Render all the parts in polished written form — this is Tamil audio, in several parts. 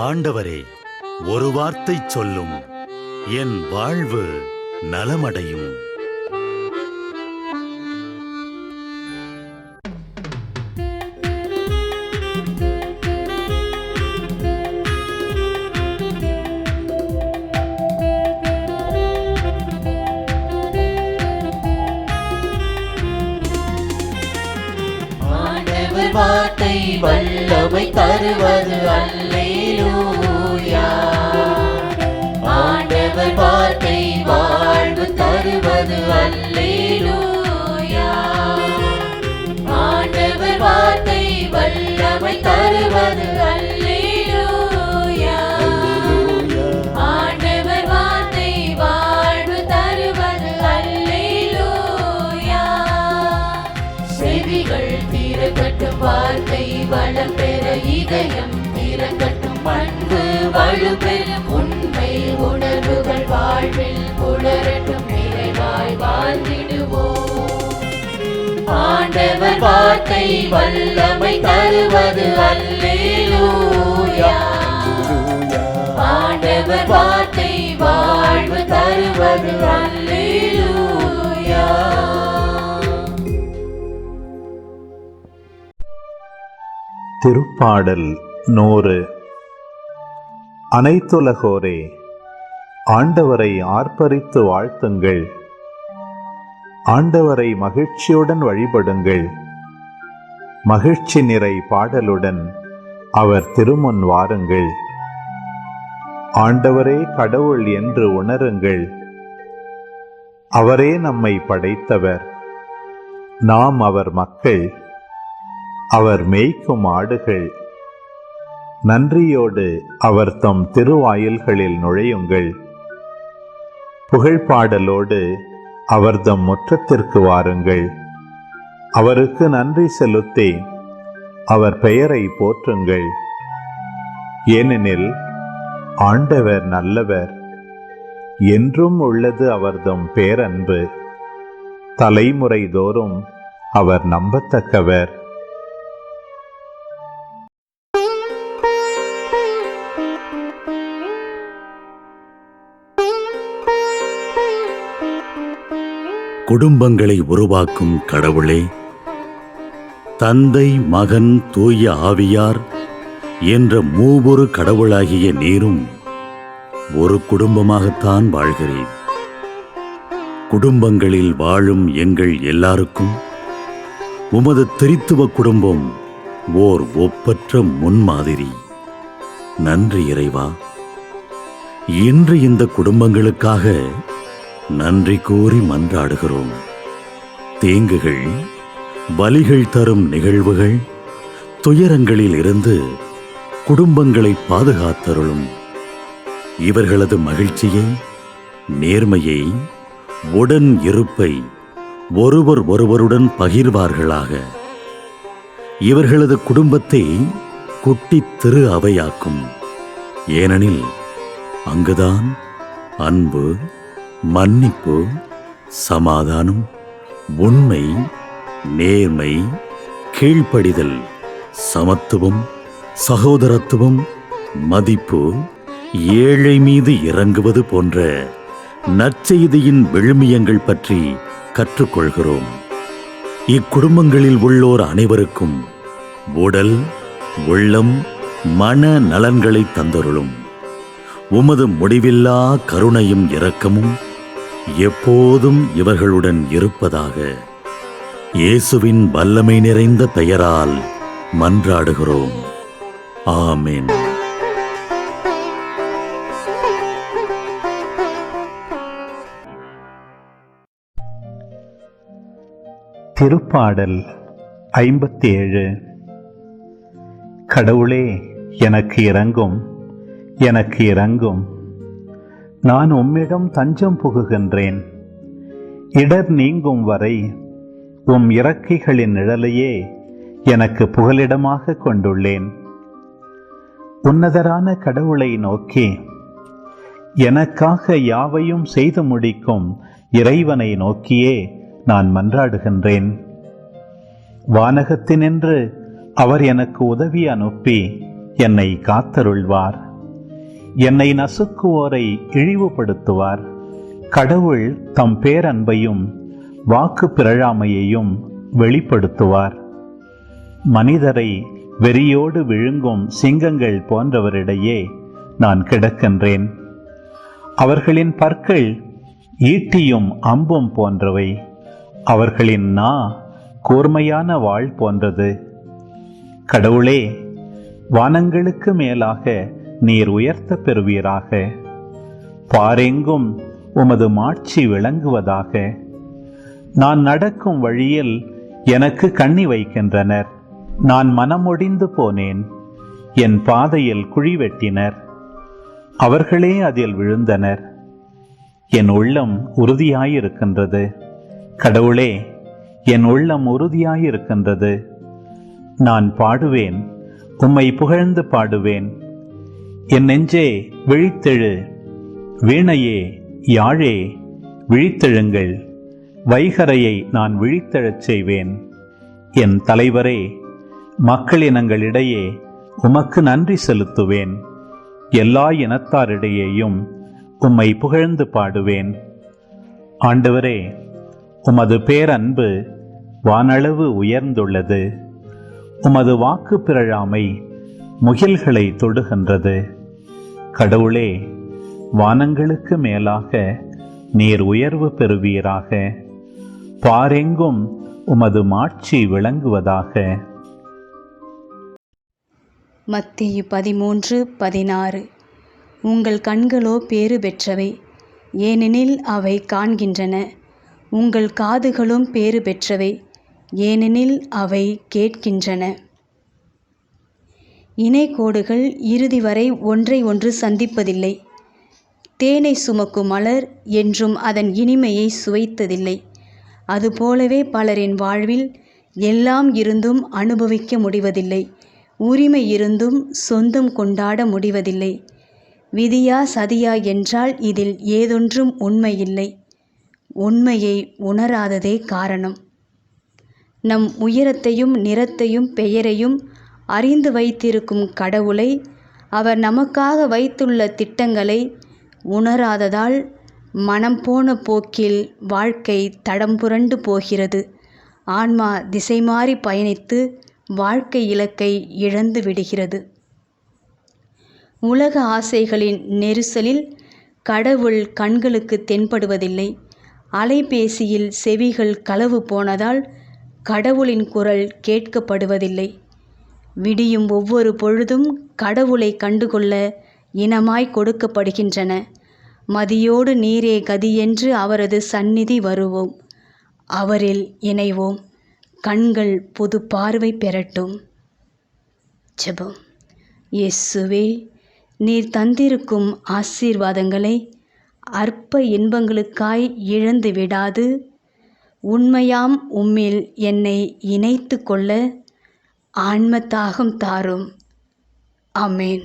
ஆண்டவரே, ஒரு வார்த்தை சொல்லும், என் வாழ்வு நலமடையும். வார்த்தை வல்லமை தருவது அல்லேலூயா. ஆண்டவர் வார்த்தை வாழ்வு தருவது அல்லேலூயா. ஆண்டவர் வார்த்தை வல்லமை தருவது அல்லேலூயா. ஆண்டவர் வார்த்தை வாழ்வு தருவது அல்லேலூயா. செவிகள் திறக்கட்டும், வார்த்தை வளம் பெற இதயம் திறக்கட்டும், அன்பு வலுப்பெறும், உண்மை உணர்வுகள் வாழ்வில் புலரட்டும், நிறைவாய் வாழ்ந்திடுவோம். ஆண்டவர் வார்த்தை வல்லமை தருவது அல்லேலூயா. ஆண்டவர் வார்த்தை வாழ்வு தருவது அல்லேலூயா. திருப்பாடல் 100. அனைத்துலகோரே, ஆண்டவரை ஆர்ப்பரித்து வாழ்த்துங்கள். ஆண்டவரை மகிழ்ச்சியுடன் வழிபடுங்கள். மகிழ்ச்சி நிறை பாடலுடன் அவர் திருமுன் வாருங்கள். ஆண்டவரே கடவுள் என்று உணருங்கள். அவரே நம்மை படைத்தவர், நாம் அவர் மக்கள், அவர் மேய்க்கும் ஆடுகள். நன்றியோடு அவர் தம் திருவாயில்களில் நுழையுங்கள். புகழ்பாடலோடு அவர் தம் முற்றத்திற்கு வாருங்கள். அவருக்கு நன்றி செலுத்தி அவர் பெயரை போற்றுங்கள். ஏனெனில் ஆண்டவர் நல்லவர், என்றும் உள்ளது அவர்தம் பேரன்பு. தலைமுறை தோறும் அவர் நம்பத்தக்கவர். குடும்பங்களை உருவாக்கும் கடவுளே, தந்தை, மகன், தூய ஆவியார் என்ற மூவொரு கடவுளாகிய நீரும் ஒரு குடும்பமாகத்தான் வாழ்கிறேன். குடும்பங்களில் வாழும் எங்கள் எல்லாருக்கும் உமது திரித்துவ குடும்பம் ஓர் ஒப்பற்ற முன்மாதிரி. நன்றி இறைவா. இன்று இந்த குடும்பங்களுக்காக நன்றி கூறி மன்றாடுகிறோம். தீங்குகள், வலிகள் தரும் நிகழ்வுகள், துயரங்களில் இருந்து குடும்பங்களை பாதுகாத்தருளும். இவர்களது மகிழ்ச்சியை, நேர்மையை, உடன் இருப்பை ஒருவர் ஒருவருடன் பகிர்வார்களாக. இவர்களது குடும்பத்தை குட்டி திரு அவையாக்கும். ஏனெனில் அங்குதான் அன்பு, மன்னிப்பு, சமாதானம், உண்மை, நேர்மை, கீழ்ப்படிதல், சமத்துவம், சகோதரத்துவம், மதிப்பு, ஏழை மீது இறங்குவது போன்ற நற்செய்தியின் விழுமியங்கள் பற்றி கற்றுக்கொள்கிறோம். இக்குடும்பங்களில் உள்ளோர் அனைவருக்கும் உடல், உள்ளம், மன நலன்களை தந்தருளும். உமது முடிவில்லா கருணையும் இரக்கமும் எப்போதும் இவர்களுடன் இருப்பதாக. இயேசுவின் வல்லமை நிறைந்த பெயரால் மன்றாடுகிறோம். ஆமென். திருப்பாடல் 57. கடவுளே, எனக்கு இரங்கும், எனக்கு இரங்கும். நான் உம்மிடம் தஞ்சம் புகுகின்றேன். இடர் நீங்கும் வரை உம் இறக்கைகளின் நிழலையே எனக்கு புகலிடமாக கொண்டுள்ளேன். உன்னதரான கடவுளை நோக்கி, எனக்காக யாவையும் செய்து முடிக்கும் இறைவனை நோக்கியே நான் மன்றாடுகின்றேன். வானகத்தினின்று அவர் எனக்கு உதவி அனுப்பி என்னை காத்தருள்வார். என்னை நசுக்குவோரை இழிவுபடுத்துவார். கடவுள் தம் பேரன்பையும் வாக்கு பிறழாமையையும் வெளிப்படுத்துவார். மனிதரை வெறியோடு விழுங்கும் சிங்கங்கள் போன்றவரிடையே நான் கிடக்கின்றேன். அவர்களின் பற்கள் ஈட்டியும் அம்பும் போன்றவை. அவர்களின் நா கூர்மையான வாள் போன்றது. கடவுளே, வானங்களுக்கு மேலாக நீர் உயர்த்த பெறுவீராக. பாரெங்கும் உமது மாட்சி விளங்குவதாக. நான் நடக்கும் வழியில் எனக்கு கண்ணி வைக்கின்றனர். நான் மனமொடிந்து போனேன். என் பாதையில் குழி வெட்டினர். அவர்களே அதில் விழுந்தனர். என் உள்ளம் உறுதியாயிருக்கின்றது. கடவுளே, என் உள்ளம் உறுதியாயிருக்கின்றது. நான் பாடுவேன், உம்மை புகழ்ந்து பாடுவேன். என் நெஞ்சே விழித்தெழு. வீணையே, யாழே, விழித்தெழுங்கள். வைகரையை நான் விழித்தெழச் செய்வேன். என் தலைவரே, மக்களினங்களிடையே உமக்கு நன்றி செலுத்துவேன். எல்லா இனத்தாரிடையேயும் உம்மை புகழ்ந்து பாடுவேன். ஆண்டவரே, உமது பேரன்பு வானளவு உயர்ந்துள்ளது. உமது வாக்கு பிறழாமை முகில்களை தொடுகின்றது. கடவுளே, வானங்களுக்கு மேலாக நீர் உயர்வு பெறுவீராக. பாரெங்கும் உமது மாட்சி விளங்குவதாக. மத்தேயு 13:16. உங்கள் கண்களோ பேறு பெற்றவை, ஏனெனில் அவை காண்கின்றன. உங்கள் காதுகளும் பேறு பெற்றவை, ஏனெனில் அவை கேட்கின்றன. இணைக்கோடுகள் இறுதி வரை ஒன்றை ஒன்று சந்திப்பதில்லை. தேனை சுமக்கும் மலர் என்றும் அதன் இனிமையை சுவைத்ததில்லை. அதுபோலவே பலரின் வாழ்வில் எல்லாம் இருந்தும் அனுபவிக்க முடிவதில்லை. உரிமை இருந்தும் சொந்தம் கொண்டாட முடிவதில்லை. விதியா சதியா என்றால் இதில் ஏதொன்றும் உண்மையில்லை. உண்மையை உணராததே காரணம். நம் உயரத்தையும் நிறத்தையும் பெயரையும் அறிந்து வைத்திருக்கும் கடவுளை, அவர் நமக்காக வைத்துள்ள திட்டங்களை உணராததால் மனம் போன போக்கில் வாழ்க்கை தடம் புரண்டு போகிறது. ஆன்மா திசை மாறி பயணித்து வாழ்க்கை இலக்கை இழந்து விடுகிறது. உலக ஆசைகளின் நெரிசலில் கடவுள் கண்களுக்கு தென்படுவதில்லை. அலைபேசியில் செவிகள் களவு போனதால் கடவுளின் குரல் கேட்கப்படுவதில்லை. விடியும் ஒவ்வொரு பொழுதும் கடவுளை கண்டுகொள்ள இனமாய் கொடுக்கப்படுகின்றன. மதியோடு நீரே கதியென்று அவரது சந்நிதி வருவோம். அவரில் இணைவோம். கண்கள் புது பார்வை பெறட்டும். ஜெபம். இயேசுவே, நீர் தந்திருக்கும் ஆசீர்வாதங்களை அற்ப இன்பங்களுக்காய் இழந்து விடாது, உண்மையாம் உம்மில் என்னை இணைத்து கொள்ள ஆன்ம தாகம் தாரும். ஆமென்.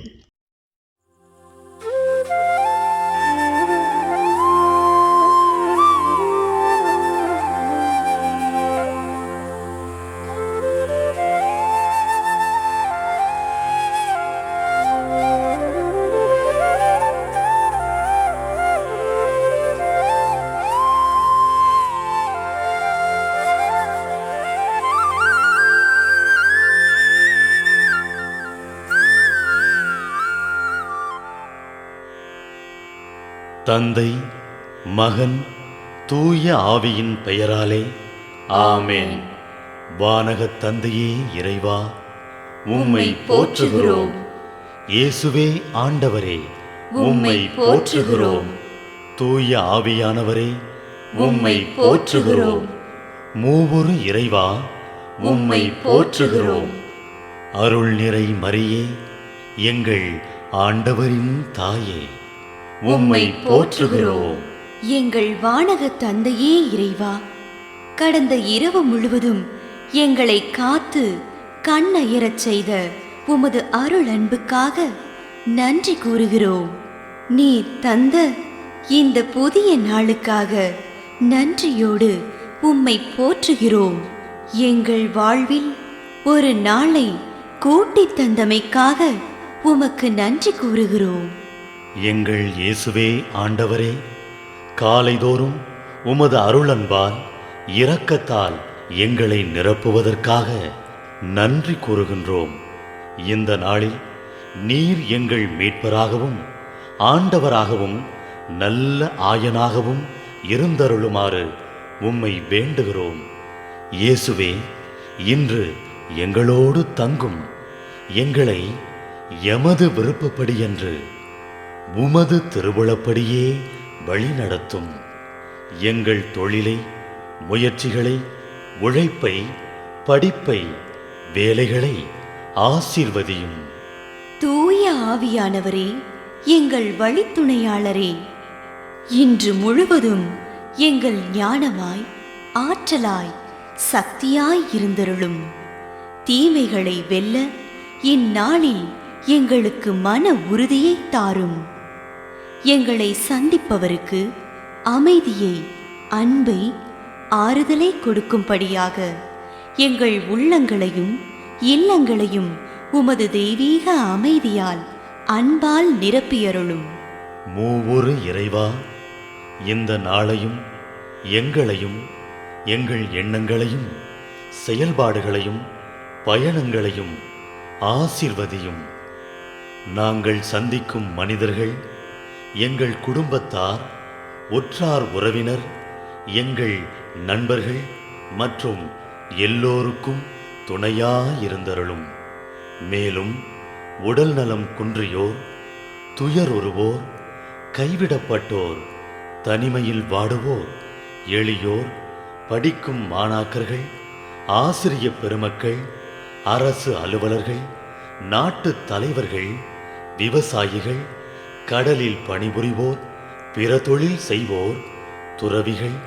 தந்தை, மகன், தூய ஆவியின் பெயராலே ஆமென். வானகத் தந்தையே இறைவா, உம்மை போற்றுகிறோம். இயேசுவே ஆண்டவரே, உம்மை போற்றுகிறோம். தூய ஆவியானவரே, உம்மை போற்றுகிறோம். மூவொரு இறைவா, உம்மை போற்றுகிறோம். அருள் நிறை மரியே, எங்கள் ஆண்டவரின் தாயே, உம்மை போற்றுகிறோம். எங்கள் வானக தந்தையே இறைவா, கடந்த இரவு முழுவதும் எங்களை காத்து கண்ணயரச் செய்த உமது அருள் அன்புக்காக நன்றி கூறுகிறோம். நீர் தந்த இந்த புதிய நாளுக்காக நன்றியோடு உம்மை போற்றுகிறோம். எங்கள் வாழ்வில் ஒரு நாளை கூட்டித் தந்தமைக்காக உமக்கு நன்றி கூறுகிறோம். எங்கள் இயேசுவே ஆண்டவரே, காலைதோறும் உமது அருளன்பால் இரக்கத்தால் எங்களை நிரப்புவதற்காக நன்றி கூறுகின்றோம். இந்த நாளில் நீர் எங்கள் மீட்பராகவும் ஆண்டவராகவும் நல்ல ஆயனாகவும் இருந்தருளுமாறு உம்மை வேண்டுகிறோம். இயேசுவே, இன்று எங்களோடு தங்கும். எங்களை எமது விருப்பப்படியன்று உமது திருவுளப்படியே வழிநடத்தும். எங்கள் தொழிலை, முயற்சிகளை, உழைப்பை, படிப்பை, வேலைகளை ஆசீர்வதியும். தூய ஆவியானவரே, எங்கள் வழித்துணையாளரே, இன்று முழுவதும் எங்கள் ஞானமாய், ஆற்றலாய், சக்தியாய் இருந்தருளும். தீமைகளை வெல்ல இந்நாளில் எங்களுக்கு மன உறுதியை தாரும். எங்களை சந்திப்பவருக்கு அமைதியை, அன்பை, ஆறுதலை கொடுக்கும்படியாக எங்கள் உள்ளங்களையும் இல்லங்களையும் உமது தெய்வீக அமைதியால், அன்பால் நிரப்பியருளும். மூவொரு இறைவா, இந்த நாளையும் எங்களையும் எங்கள் எண்ணங்களையும் செயல்பாடுகளையும் பயணங்களையும் ஆசீர்வதியும். நாங்கள் சந்திக்கும் மனிதர்கள், எங்கள் குடும்பத்தார், உற்றார் உறவினர், எங்கள் நண்பர்கள் மற்றும் எல்லோருக்கும் துணையாயிருந்தருளும். மேலும் உடல் நலம் குன்றியோர், துயருறுவோர், கைவிடப்பட்டோர், தனிமையில் வாடுவோர், எளியோர், படிக்கும் மாணாக்கர்கள், ஆசிரிய பெருமக்கள், அரசு அலுவலர்கள், நாட்டு தலைவர்கள், விவசாயிகள், கடலில் பணிபுரிவோர், பிற தொழில் செய்வோர், துறவிகள்,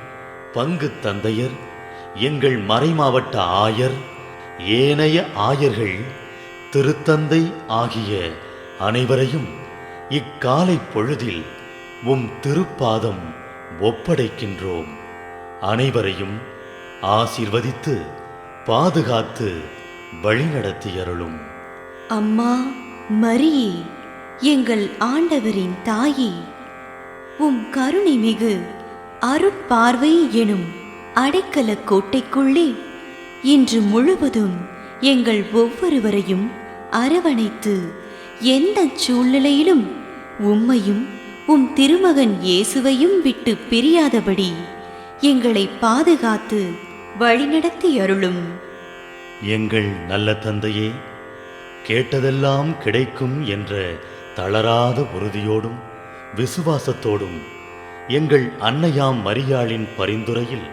பங்கு தந்தையர், எங்கள் மறைமாவட்ட ஆயர், ஏனைய ஆயர்கள், திருத்தந்தை ஆகிய அனைவரையும் இக்காலை பொழுதில் உம் திருப்பாதம் ஒப்படைக்கின்றோம். அனைவரையும் ஆசீர்வதித்து பாதுகாத்து வழிநடத்தியருளும். அம்மா மரியே, எங்கள் ஆண்டவரின் தாயே, உம் கருணை மிகு அருட்பார்வை எனும் அடைக்கல கோட்டைக்குள்ளே இன்று முழுவதும் எங்கள் ஒவ்வொருவரையும் அரவணைத்து எந்த சூழ்நிலையிலும் உம்மையும் உம் திருமகன் இயேசுவையும் விட்டு பிரியாதபடி எங்களை பாதுகாத்து வழிநடத்தி அருளும். எங்கள் நல்ல தந்தையே, கேட்டதெல்லாம் கிடைக்கும் என்ற தளராத உறுதியோடும் விசுவாசத்தோடும் எங்கள் அன்னையாம் மரியாளின் பரிந்துரையில்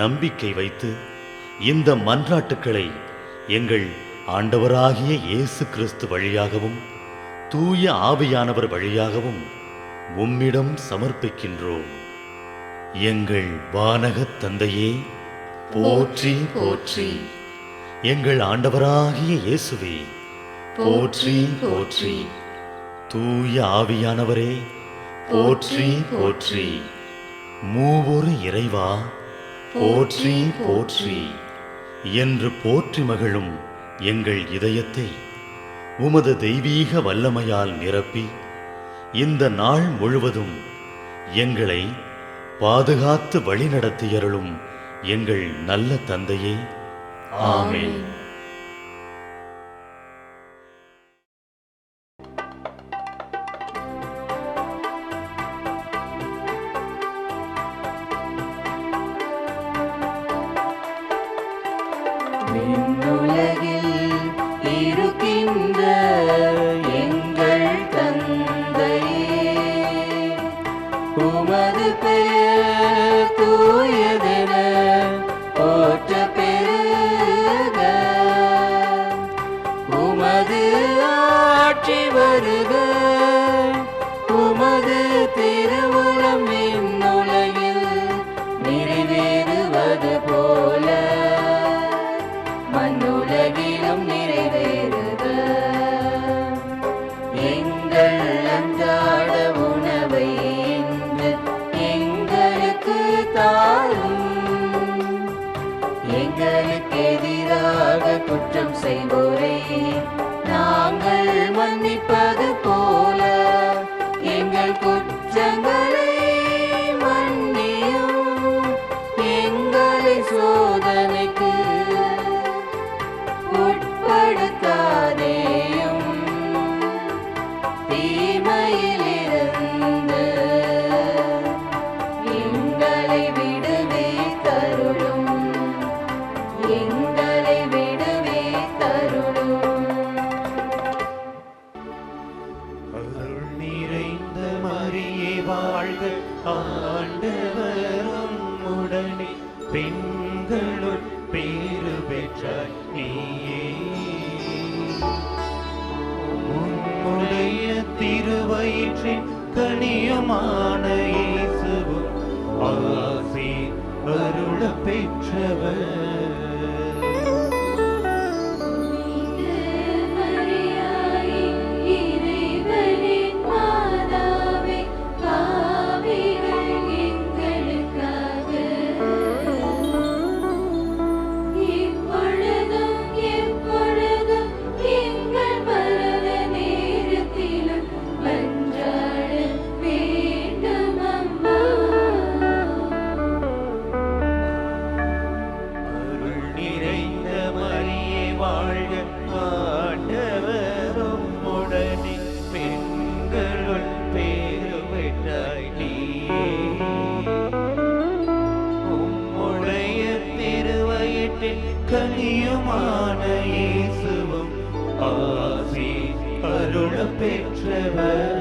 நம்பிக்கை வைத்து இந்த மன்றாட்டுக்களை எங்கள் ஆண்டவராகிய இயேசு கிறிஸ்து வழியாகவும் தூய ஆவியானவர் வழியாகவும் உம்மிடம் சமர்ப்பிக்கின்றோம். எங்கள் வானகத் தந்தையே, போற்றி போற்றி. எங்கள் ஆண்டவராகிய இயேசுவே, போற்றி போற்றி. தூய ஆவியானவரே, போற்றி போற்றி. மூவொரு இறைவா, போற்றி போற்றி என்று போற்றி மகிழும் எங்கள் இதயத்தை உமது தெய்வீக வல்லமையால் நிரப்பி இந்த நாள் முழுவதும் எங்களை பாதுகாத்து வழிநடத்தியருளும் எங்கள் நல்ல தந்தையே. ஆமென். விண்ணுலகில் இருக்கின்ற எங்கள் தந்தையே, உமது பெயர் தூயதென போற்ற பெறுக. உமது ஆட்சி வருக. உமது திருவுளம் விண்ணுலகில் நிறைவேறுவது போல மண்ணுலகிலும் நிறைவேறுக. எங்கள் அன்றாட உணவை இன்று எங்களுக்கு தாரும். எங்களுக்கு எதிராக குற்றம் செய்வோரை நாங்கள் மன்னிப்பது போல குற்றங்களை மன்னியும், எங்களை சோதனைக்கு உட்படுத்தாதேயும், தீமையிலிருந்து எங்களை விடுவித்தருளும், எங்களை விடுவித்தருளும். அருள் நிறைந்த மரியே வாழ்க, ஆண்டவரும் உடனே பெண்களுள் பேறு பெற்றாய் நீயே. உம்முடைய திருவயிற்றின் கனியுமான இயேசுவும் ஆசி அருள பெற்றவர். கனியுமான இயேசுவும் ஆசி அருள பெற்றவர்.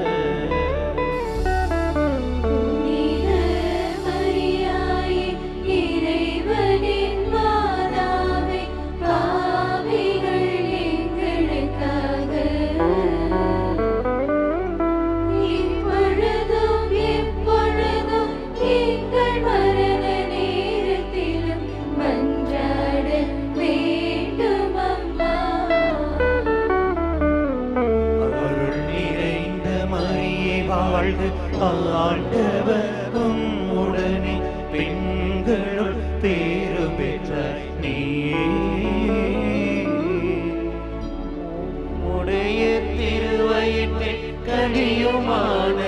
ஆண்டவரும் உடனே பெண்களுள் பேறு பெற்றாய் நீயே. உடைய திருவயிற்றின் கனியுமான